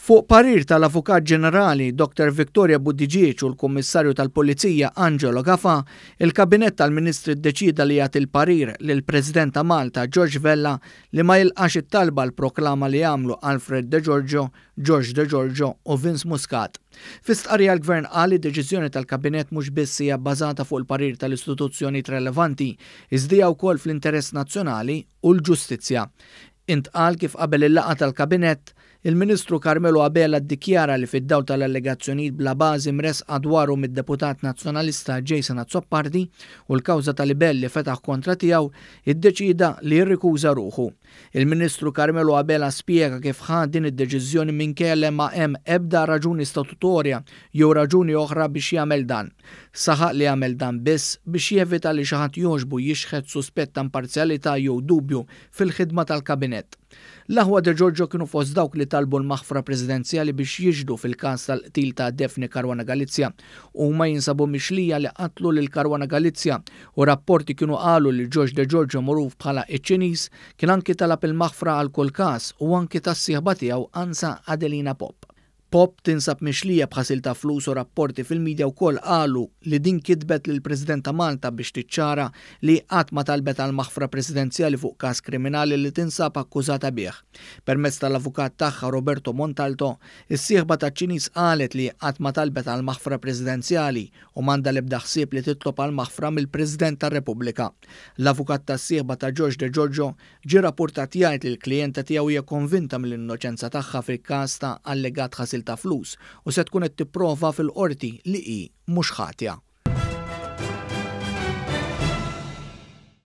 Fuq parir tal-Avukat Ġenerali Dr. Victoria Buddiġieċ u l-Kummissarju tal-Pulizija Angelo Gafa, il-Kabinett tal-Ministri ddeċida li jagħti l-parir lill-President ta' Malta George Vella li ma jilqax it-talba l-proklama li għamlu Alfred De Giorgio, George De Giorgio u Vince Muscat. Fi stqarrija l-Gvern qal li d-deċiżjoni tal-Kabinett mhux biss hija bbażata fuq il-parir tal-istituzzjonijiet relevanti, iżda wkoll fl-interess nazzjonali u l-ġustizzja. Intqal kif qabel il-laqgħa tal-Kabinett, il-Ministru Carmelo Abela ddikjara li fid-dawl tal-allegazzjonijiet bla bażi mresqa dwaru mid-Deputat Nazzjonalista Jason Azzopardi u l-kawża tal-libell li fetaħ kontra tiegħu iddeċida li jirrikuża ruħu. Il-Ministru Carmelo Abela spjega kif ħad din id-deċiżjoni minkejja ma hemm ebda raġuni statutorja jew raġuni oħra biex jagħmel dan. Saħaq li jagħmel dan biss biex jevita li xi ħadd jogħġbu jixħed suspett ta' imparzjalità jew dubju fil-ħidma tal-Kabinett. L-aħwa De Giorgio kienu fost dawk li talbu l-maħfra presidenzjali biex jiġdu fil-każ tal-qtil ta' Daphne Caruana Galizia u ma jinsabu mixlija li qatlu lil Caruana Galizia u rapporti kienu qalu li George De Giorgio magħruf bħala iċ-Ċiniż kien anki talab il-maħfra għal kull każ u anki tas-sieħba tiegħu Ansa Adelina Pop. Pop tinsab mixlija bħasil ta' flus u rapporti fil-medja wkoll qalu li din kitbet lil President ta' Malta biex tiċċara li qatt ma talbet għal maħfra presidenzjali fuq każ kriminali li tinsab akkużata bih. Permezz tal-avukat tagħha Roberto Montalto, is-sieħba taċ-Ċiniż qalet li qatt ma talbet għal maħfra presidenzjali u m'għandha l-ebda ħsieb li titlob għal maħfra mill-President tar-Repubblika. L-avukat tas-sieħba ta' George De Giorgio ġie rapportat jgħid li l-klijenta tiegħu hija konvinta mill-innoċenza tagħha fil-każ ta' allegat ħasil ta' flus u se tkun qed tipprova fil-qorti li hi mhux ħatja.